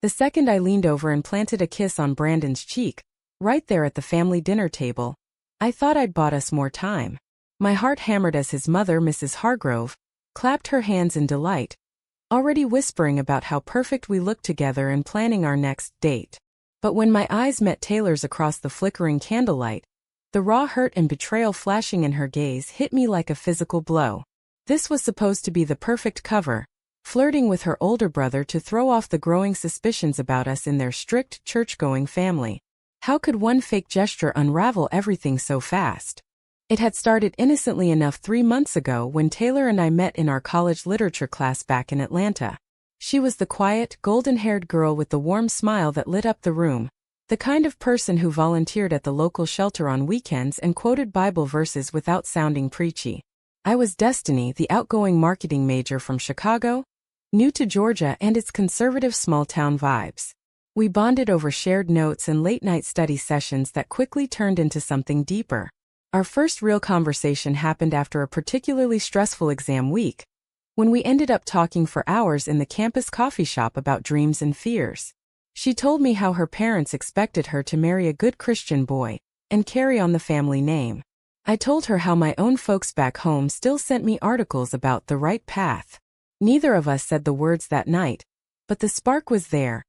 The second I leaned over and planted a kiss on Brandon's cheek, right there at the family dinner table, I thought I'd bought us more time. My heart hammered as his mother, Mrs. Hargrove, clapped her hands in delight, already whispering about how perfect we looked together and planning our next date. But when my eyes met Taylor's across the flickering candlelight, the raw hurt and betrayal flashing in her gaze hit me like a physical blow. This was supposed to be the perfect cover, flirting with her older brother to throw off the growing suspicions about us in their strict church-going family. How could one fake gesture unravel everything so fast? It had started innocently enough 3 months ago when Taylor and I met in our college literature class back in Atlanta. She was the quiet, golden-haired girl with the warm smile that lit up the room, the kind of person who volunteered at the local shelter on weekends and quoted Bible verses without sounding preachy. I was Destiny, the outgoing marketing major from Chicago, new to Georgia and its conservative small-town vibes. We bonded over shared notes and late-night study sessions that quickly turned into something deeper. Our first real conversation happened after a particularly stressful exam week, when we ended up talking for hours in the campus coffee shop about dreams and fears. She told me how her parents expected her to marry a good Christian boy and carry on the family name. I told her how my own folks back home still sent me articles about the right path. Neither of us said the words that night, but the spark was there,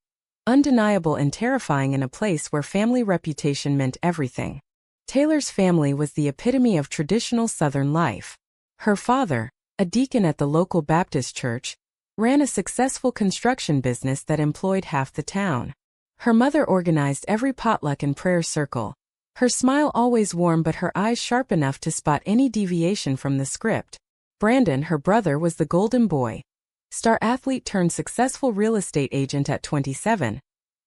undeniable and terrifying in a place where family reputation meant everything. Taylor's family was the epitome of traditional Southern life. Her father, a deacon at the local Baptist church, ran a successful construction business that employed half the town. Her mother organized every potluck and prayer circle, her smile always warm but her eyes sharp enough to spot any deviation from the script. Brandon, her brother, was the golden boy, star athlete turned successful real estate agent at 27,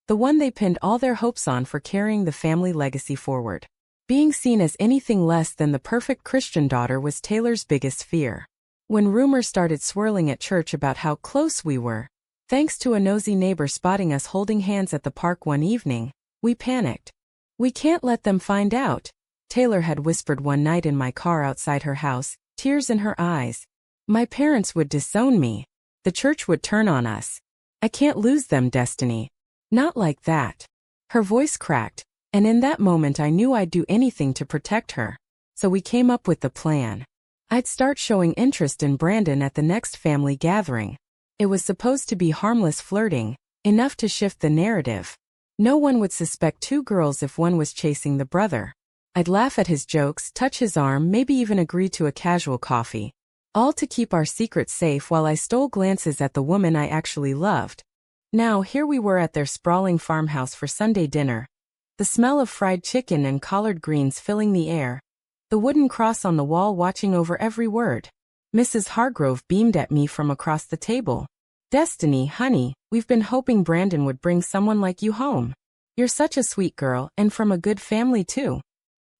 the one they pinned all their hopes on for carrying the family legacy forward. Being seen as anything less than the perfect Christian daughter was Taylor's biggest fear. When rumors started swirling at church about how close we were, thanks to a nosy neighbor spotting us holding hands at the park one evening, we panicked. "We can't let them find out," Taylor had whispered one night in my car outside her house, tears in her eyes. "My parents would disown me. The church would turn on us. I can't lose them, Destiny." "Not like that." Her voice cracked, and in that moment I knew I'd do anything to protect her. So we came up with the plan. I'd start showing interest in Brandon at the next family gathering. It was supposed to be harmless flirting, enough to shift the narrative. No one would suspect two girls if one was chasing the brother. I'd laugh at his jokes, touch his arm, maybe even agree to a casual coffee. All to keep our secret safe while I stole glances at the woman I actually loved. Now here we were at their sprawling farmhouse for Sunday dinner. The smell of fried chicken and collard greens filling the air. The wooden cross on the wall watching over every word. Mrs. Hargrove beamed at me from across the table. "Destiny, honey, we've been hoping Brandon would bring someone like you home. You're such a sweet girl and from a good family too."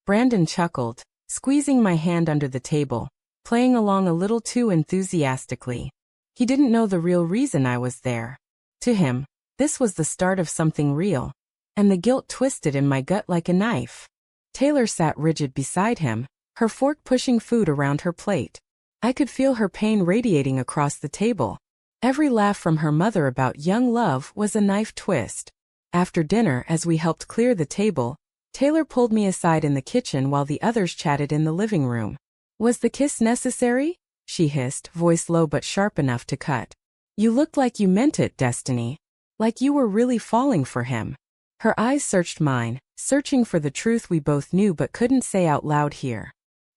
Brandon chuckled, squeezing my hand under the table, playing along a little too enthusiastically. He didn't know the real reason I was there. To him, this was the start of something real, and the guilt twisted in my gut like a knife. Taylor sat rigid beside him, her fork pushing food around her plate. I could feel her pain radiating across the table. Every laugh from her mother about young love was a knife twist. After dinner, as we helped clear the table, Taylor pulled me aside in the kitchen while the others chatted in the living room. "Was the kiss necessary?" she hissed, voice low but sharp enough to cut. "You looked like you meant it, Destiny. Like you were really falling for him." Her eyes searched mine, searching for the truth we both knew but couldn't say out loud here.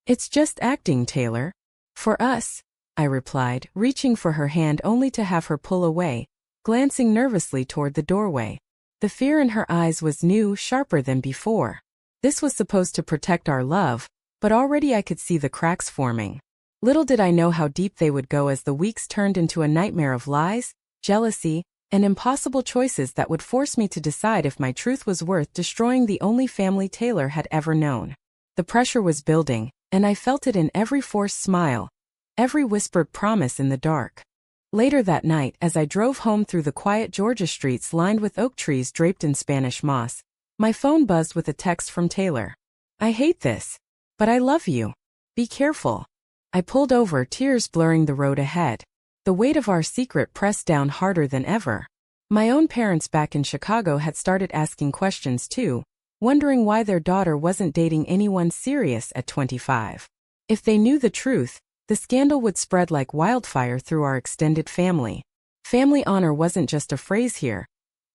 "It's just acting, Taylor. For us," I replied, reaching for her hand only to have her pull away, glancing nervously toward the doorway. The fear in her eyes was new, sharper than before. This was supposed to protect our love, but already I could see the cracks forming. Little did I know how deep they would go as the weeks turned into a nightmare of lies, jealousy, and impossible choices that would force me to decide if my truth was worth destroying the only family Taylor had ever known. The pressure was building, and I felt it in every forced smile, every whispered promise in the dark. Later that night, as I drove home through the quiet Georgia streets lined with oak trees draped in Spanish moss, my phone buzzed with a text from Taylor. "I hate this, but I love you. Be careful." I pulled over, tears blurring the road ahead. The weight of our secret pressed down harder than ever. My own parents back in Chicago had started asking questions too, wondering why their daughter wasn't dating anyone serious at 25. If they knew the truth, the scandal would spread like wildfire through our extended family. Family honor wasn't just a phrase here.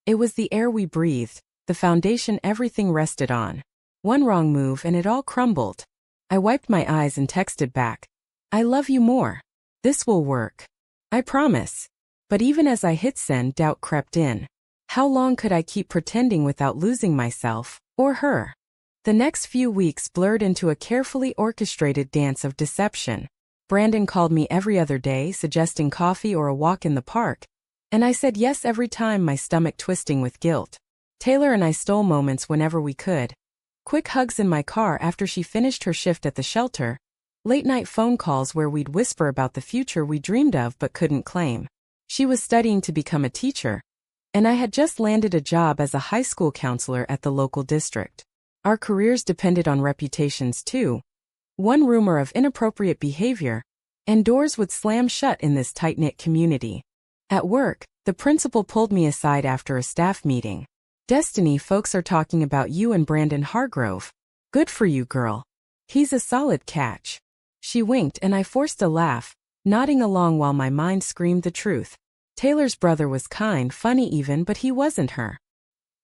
It was the air we breathed, the foundation everything rested on. One wrong move and it all crumbled. I wiped my eyes and texted back, "I love you more. This will work. I promise." But even as I hit send, doubt crept in. How long could I keep pretending without losing myself, or her? The next few weeks blurred into a carefully orchestrated dance of deception. Brandon called me every other day, suggesting coffee or a walk in the park, and I said yes every time, my stomach twisting with guilt. Taylor and I stole moments whenever we could. Quick hugs in my car after she finished her shift at the shelter. Late-night phone calls where we'd whisper about the future we dreamed of but couldn't claim. She was studying to become a teacher, and I had just landed a job as a high school counselor at the local district. Our careers depended on reputations too. One rumor of inappropriate behavior, and doors would slam shut in this tight-knit community. At work, the principal pulled me aside after a staff meeting. "Destiny, folks are talking about you and Brandon Hargrove. Good for you, girl. He's a solid catch." She winked and I forced a laugh, nodding along while my mind screamed the truth. Taylor's brother was kind, funny even, but he wasn't her.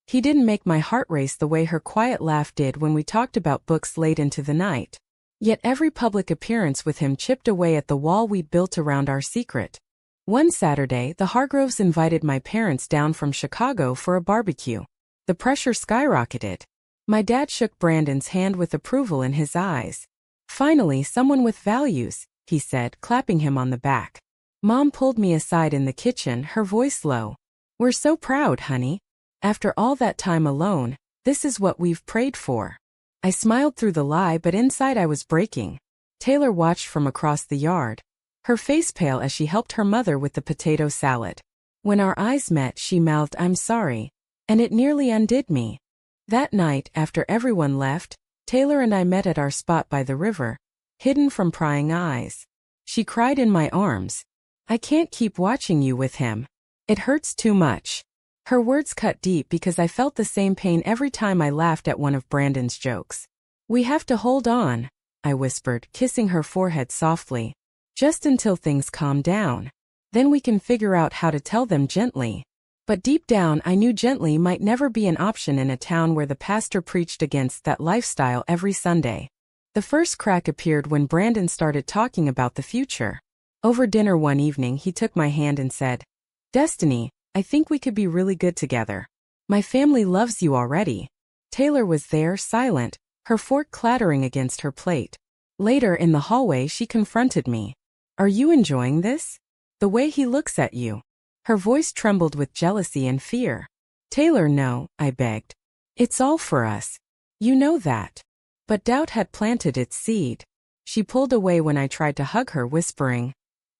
He didn't make my heart race the way her quiet laugh did when we talked about books late into the night. Yet every public appearance with him chipped away at the wall we'd built around our secret. One Saturday, the Hargroves invited my parents down from Chicago for a barbecue. The pressure skyrocketed. My dad shook Brandon's hand with approval in his eyes. "Finally, someone with values," he said, clapping him on the back. Mom pulled me aside in the kitchen, her voice low. "We're so proud, honey. After all that time alone, this is what we've prayed for." I smiled through the lie, but inside I was breaking. Taylor watched from across the yard, her face pale as she helped her mother with the potato salad. When our eyes met, she mouthed, "I'm sorry," and it nearly undid me. That night, after everyone left, Taylor and I met at our spot by the river, hidden from prying eyes. She cried in my arms, "I can't keep watching you with him. It hurts too much." Her words cut deep because I felt the same pain every time I laughed at one of Brandon's jokes. "We have to hold on," I whispered, kissing her forehead softly. "Just until things calm down. Then we can figure out how to tell them gently." But deep down I knew gently might never be an option in a town where the pastor preached against that lifestyle every Sunday. The first crack appeared when Brandon started talking about the future. Over dinner one evening he took my hand and said, "Destiny, I think we could be really good together. My family loves you already." Taylor was there, silent, her fork clattering against her plate. Later in the hallway she confronted me. "Are you enjoying this? The way he looks at you." Her voice trembled with jealousy and fear. "Taylor, no," I begged. "It's all for us. You know that." But doubt had planted its seed. She pulled away when I tried to hug her, whispering,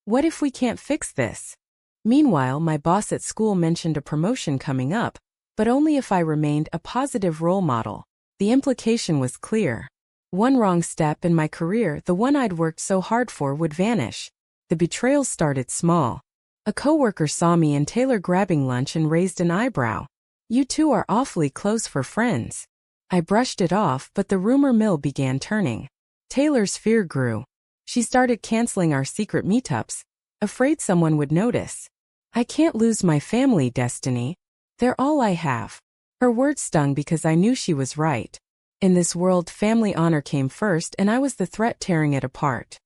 "What if we can't fix this?" Meanwhile, my boss at school mentioned a promotion coming up, but only if I remained a positive role model. The implication was clear. One wrong step in my career, the one I'd worked so hard for, would vanish. The betrayals started small. A coworker saw me and Taylor grabbing lunch and raised an eyebrow. "You two are awfully close for friends." I brushed it off, but the rumor mill began turning. Taylor's fear grew. She started canceling our secret meetups, afraid someone would notice. "I can't lose my family, Destiny. They're all I have." Her words stung because I knew she was right. In this world, family honor came first, and I was the threat tearing it apart.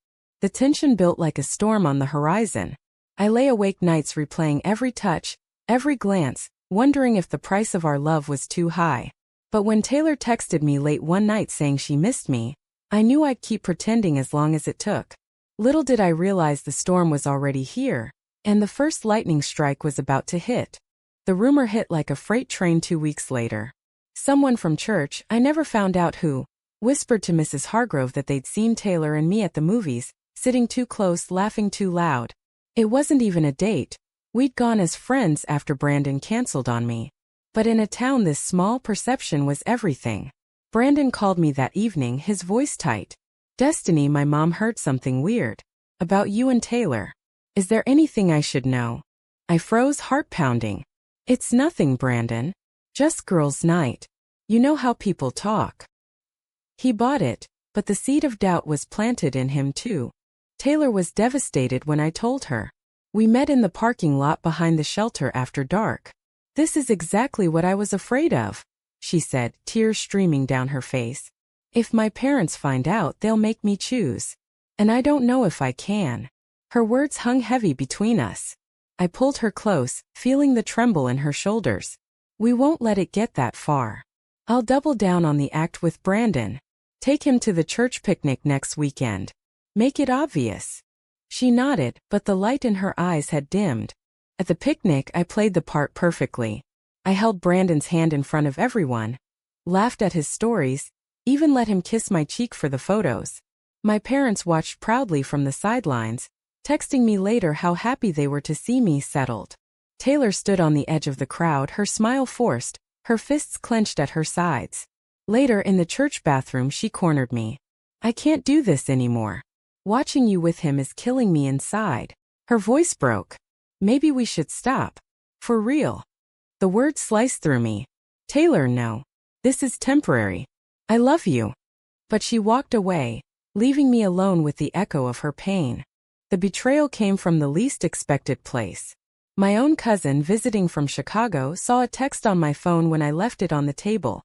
The tension built like a storm on the horizon. I lay awake nights replaying every touch, every glance, wondering if the price of our love was too high. But when Taylor texted me late one night saying she missed me, I knew I'd keep pretending as long as it took. Little did I realize the storm was already here, and the first lightning strike was about to hit. The rumor hit like a freight train 2 weeks later. Someone from church, I never found out who, whispered to Mrs. Hargrove that they'd seen Taylor and me at the movies, sitting too close, laughing too loud. It wasn't even a date. We'd gone as friends after Brandon canceled on me. But in a town this small, perception was everything. Brandon called me that evening, his voice tight. "Destiny, my mom heard something weird. About you and Taylor. Is there anything I should know?" I froze, heart pounding. It's nothing, Brandon. Just girls' night. You know how people talk. He bought it, but the seed of doubt was planted in him too. Taylor was devastated when I told her. We met in the parking lot behind the shelter after dark. This is exactly what I was afraid of, she said, tears streaming down her face. If my parents find out, they'll make me choose. And I don't know if I can. Her words hung heavy between us. I pulled her close, feeling the tremble in her shoulders. We won't let it get that far. I'll double down on the act with Brandon. Take him to the church picnic next weekend. Make it obvious. She nodded, but the light in her eyes had dimmed. At the picnic, I played the part perfectly. I held Brandon's hand in front of everyone, laughed at his stories, even let him kiss my cheek for the photos. My parents watched proudly from the sidelines, texting me later how happy they were to see me settled. Taylor stood on the edge of the crowd, her smile forced, her fists clenched at her sides. Later in the church bathroom, she cornered me. I can't do this anymore. Watching you with him is killing me inside. Her voice broke. Maybe we should stop. For real. The words sliced through me. Taylor, no. This is temporary. I love you. But she walked away, leaving me alone with the echo of her pain. The betrayal came from the least expected place. My own cousin visiting from Chicago saw a text on my phone when I left it on the table.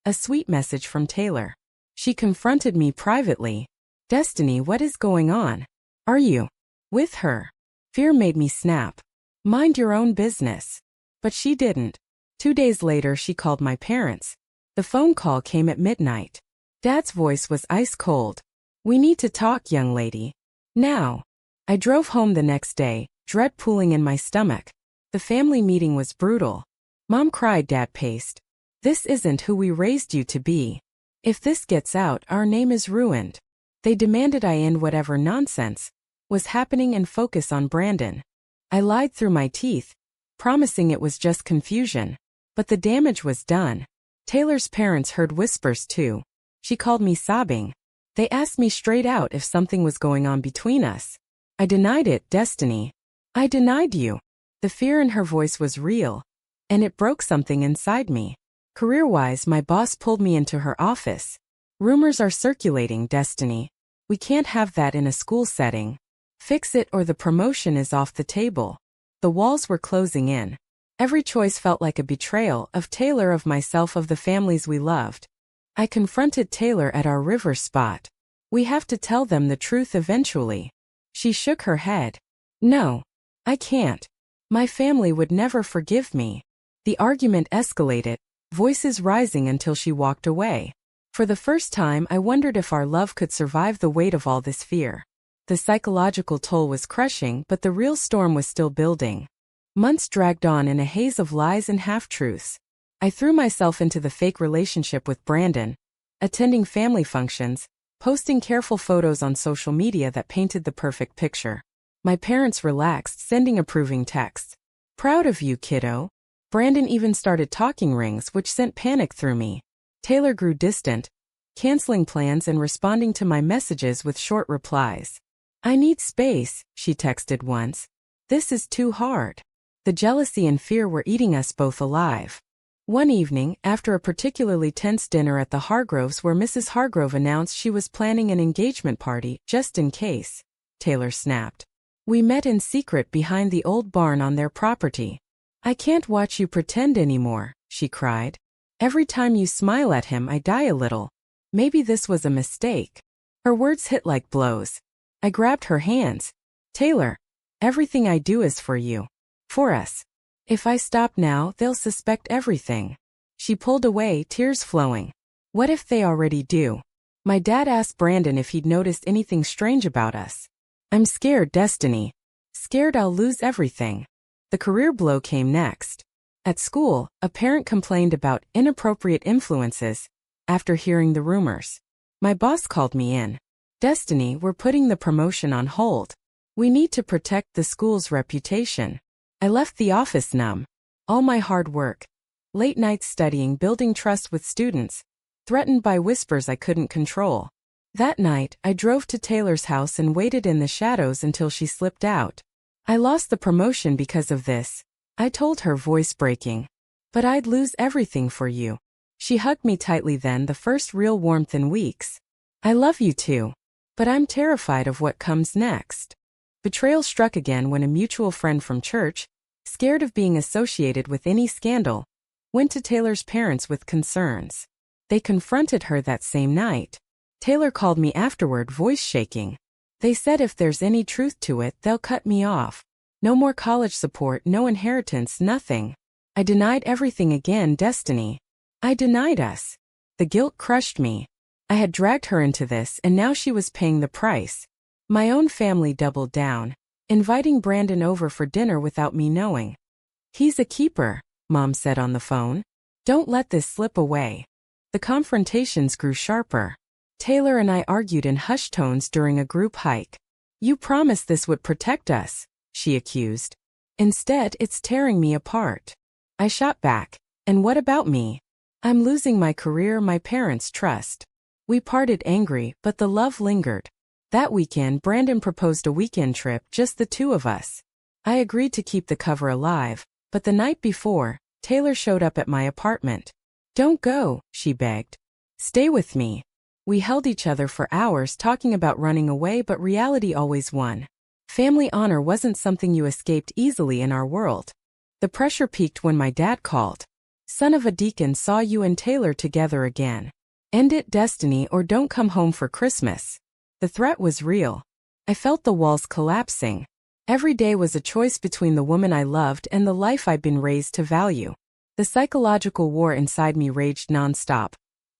A sweet message from Taylor. She confronted me privately. Destiny, what is going on? Are you with her? Fear made me snap. Mind your own business. But she didn't. 2 days later, she called my parents. The phone call came at midnight. Dad's voice was ice cold. We need to talk, young lady. Now. I drove home the next day, dread pooling in my stomach. The family meeting was brutal. Mom cried, Dad paced. This isn't who we raised you to be. If this gets out, our name is ruined. They demanded I end whatever nonsense was happening and focus on Brandon. I lied through my teeth, promising it was just confusion. But the damage was done. Taylor's parents heard whispers too. She called me sobbing. They asked me straight out if something was going on between us. I denied it, Destiny. I denied you. The fear in her voice was real, and it broke something inside me. Career-wise, my boss pulled me into her office. Rumors are circulating, Destiny. We can't have that in a school setting. Fix it or the promotion is off the table. The walls were closing in. Every choice felt like a betrayal of Taylor, of myself, of the families we loved. I confronted Taylor at our river spot. We have to tell them the truth eventually. She shook her head. No. I can't. My family would never forgive me. The argument escalated, voices rising until she walked away. For the first time, I wondered if our love could survive the weight of all this fear. The psychological toll was crushing, but the real storm was still building. Months dragged on in a haze of lies and half-truths. I threw myself into the fake relationship with Brandon, attending family functions, posting careful photos on social media that painted the perfect picture. My parents relaxed, sending approving texts. Proud of you, kiddo. Brandon even started talking rings, which sent panic through me. Taylor grew distant, canceling plans and responding to my messages with short replies. I need space, she texted once. This is too hard. The jealousy and fear were eating us both alive. One evening, after a particularly tense dinner at the Hargroves where Mrs. Hargrove announced she was planning an engagement party, just in case, Taylor snapped. We met in secret behind the old barn on their property. I can't watch you pretend anymore, she cried. Every time you smile at him, I die a little. Maybe this was a mistake. Her words hit like blows. I grabbed her hands. Taylor, everything I do is for you. For us. If I stop now, they'll suspect everything. She pulled away, tears flowing. What if they already do? My dad asked Brandon if he'd noticed anything strange about us. I'm scared, Destiny. Scared I'll lose everything. The career blow came next. At school, a parent complained about inappropriate influences after hearing the rumors. My boss called me in. Destiny, we're putting the promotion on hold. We need to protect the school's reputation. I left the office numb. All my hard work, late nights studying, building trust with students, threatened by whispers I couldn't control. That night, I drove to Taylor's house and waited in the shadows until she slipped out. I lost the promotion because of this. I told her, voice breaking. But I'd lose everything for you. She hugged me tightly then, the first real warmth in weeks. I love you too. But I'm terrified of what comes next. Betrayal struck again when a mutual friend from church, scared of being associated with any scandal, went to Taylor's parents with concerns. They confronted her that same night. Taylor called me afterward, voice shaking. They said if there's any truth to it, they'll cut me off. No more college support, no inheritance, nothing. I denied everything again, Destiny. I denied us. The guilt crushed me. I had dragged her into this, and now she was paying the price. My own family doubled down, inviting Brandon over for dinner without me knowing. He's a keeper, Mom said on the phone. Don't let this slip away. The confrontations grew sharper. Taylor and I argued in hushed tones during a group hike. You promised this would protect us, she accused. Instead, it's tearing me apart. I shot back. And what about me? I'm losing my career, my parents' trust. We parted angry, but the love lingered. That weekend, Brandon proposed a weekend trip, just the two of us. I agreed to keep the cover alive, but the night before, Taylor showed up at my apartment. Don't go, she begged. Stay with me. We held each other for hours talking about running away, but reality always won. Family honor wasn't something you escaped easily in our world. The pressure peaked when my dad called. Son of a deacon, saw you and Taylor together again. End it, Destiny, or don't come home for Christmas. The threat was real. I felt the walls collapsing. Every day was a choice between the woman I loved and the life I'd been raised to value. The psychological war inside me raged nonstop.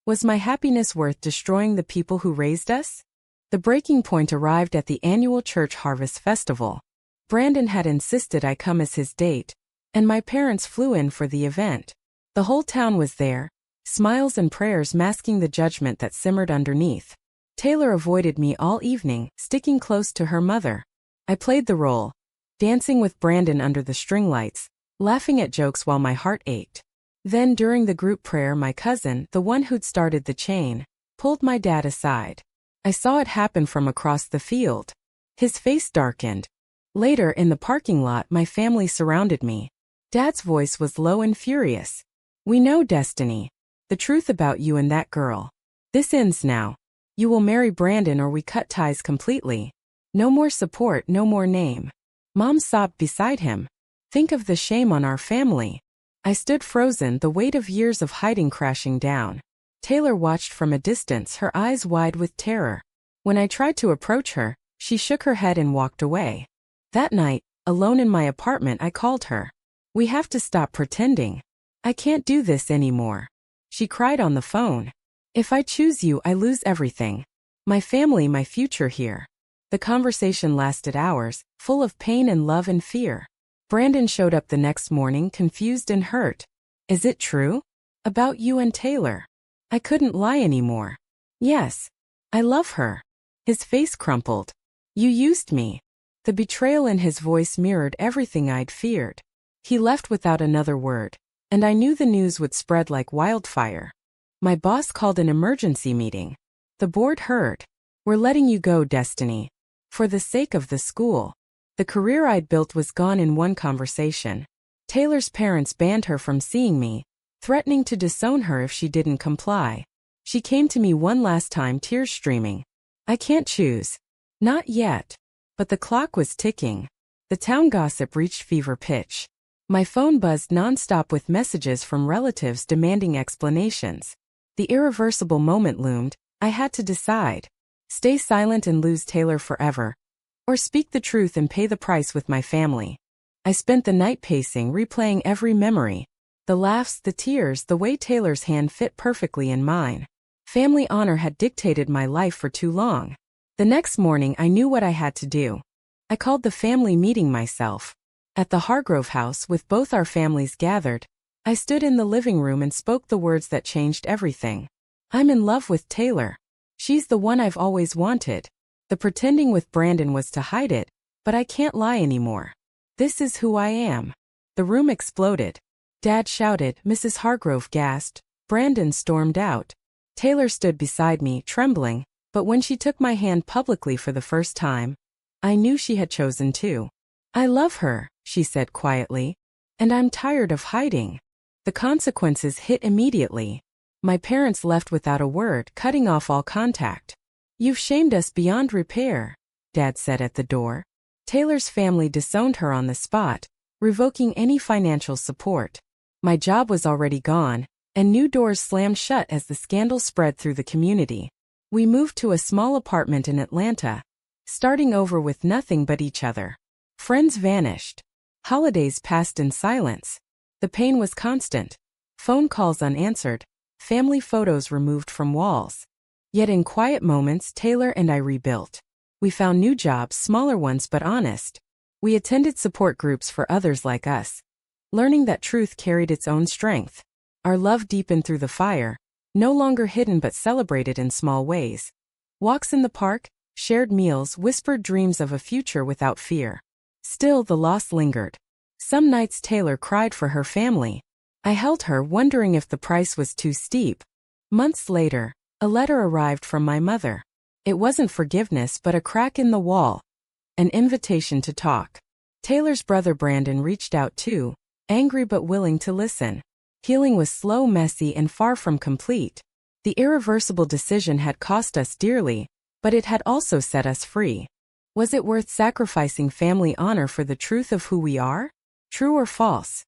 Was my happiness worth destroying the people who raised us? The breaking point arrived at the annual church harvest festival. Brandon had insisted I come as his date, and my parents flew in for the event. The whole town was there, smiles and prayers masking the judgment that simmered underneath. Taylor avoided me all evening, sticking close to her mother. I played the role, dancing with Brandon under the string lights, laughing at jokes while my heart ached. Then during the group prayer, my cousin, the one who'd started the chain, pulled my dad aside. I saw it happen from across the field. His face darkened. Later, in the parking lot, my family surrounded me. Dad's voice was low and furious. We know, Destiny. The truth about you and that girl. This ends now. You will marry Brandon or we cut ties completely. No more support, no more name. Mom sobbed beside him. Think of the shame on our family. I stood frozen, the weight of years of hiding crashing down. Taylor watched from a distance, her eyes wide with terror. When I tried to approach her, she shook her head and walked away. That night, alone in my apartment, I called her. We have to stop pretending. I can't do this anymore. She cried on the phone. If I choose you, I lose everything. My family, my future here. The conversation lasted hours, full of pain and love and fear. Brandon showed up the next morning, confused and hurt. Is it true? About you and Taylor? I couldn't lie anymore. Yes. I love her. His face crumpled. You used me. The betrayal in his voice mirrored everything I'd feared. He left without another word, and I knew the news would spread like wildfire. My boss called an emergency meeting. The board heard. We're letting you go, Destiny. For the sake of the school. The career I'd built was gone in one conversation. Taylor's parents banned her from seeing me, threatening to disown her if she didn't comply. She came to me one last time, tears streaming. I can't choose. Not yet. But the clock was ticking. The town gossip reached fever pitch. My phone buzzed nonstop with messages from relatives demanding explanations. The irreversible moment loomed. I had to decide. Stay silent and lose Taylor forever, or speak the truth and pay the price with my family. I spent the night pacing, replaying every memory. The laughs, the tears, the way Taylor's hand fit perfectly in mine. Family honor had dictated my life for too long. The next morning I knew what I had to do. I called the family meeting myself. At the Hargrove house, with both our families gathered, I stood in the living room and spoke the words that changed everything. I'm in love with Taylor. She's the one I've always wanted. The pretending with Brandon was to hide it, but I can't lie anymore. This is who I am. The room exploded. Dad shouted, Mrs. Hargrove gasped. Brandon stormed out. Taylor stood beside me, trembling, but when she took my hand publicly for the first time, I knew she had chosen to. I love her, she said quietly. And I'm tired of hiding. The consequences hit immediately. My parents left without a word, cutting off all contact. You've shamed us beyond repair, Dad said at the door. Taylor's family disowned her on the spot, revoking any financial support. My job was already gone, and new doors slammed shut as the scandal spread through the community. We moved to a small apartment in Atlanta, starting over with nothing but each other. Friends vanished. Holidays passed in silence. The pain was constant. Phone calls unanswered. Family photos removed from walls. Yet in quiet moments, Taylor and I rebuilt. We found new jobs, smaller ones but honest. We attended support groups for others like us, learning that truth carried its own strength. Our love deepened through the fire, no longer hidden but celebrated in small ways. Walks in the park, shared meals, whispered dreams of a future without fear. Still, the loss lingered. Some nights Taylor cried for her family. I held her, wondering if the price was too steep. Months later, a letter arrived from my mother. It wasn't forgiveness but a crack in the wall. An invitation to talk. Taylor's brother Brandon reached out too, angry but willing to listen. Healing was slow, messy, and far from complete. The irreversible decision had cost us dearly, but it had also set us free. Was it worth sacrificing family honor for the truth of who we are? True or false?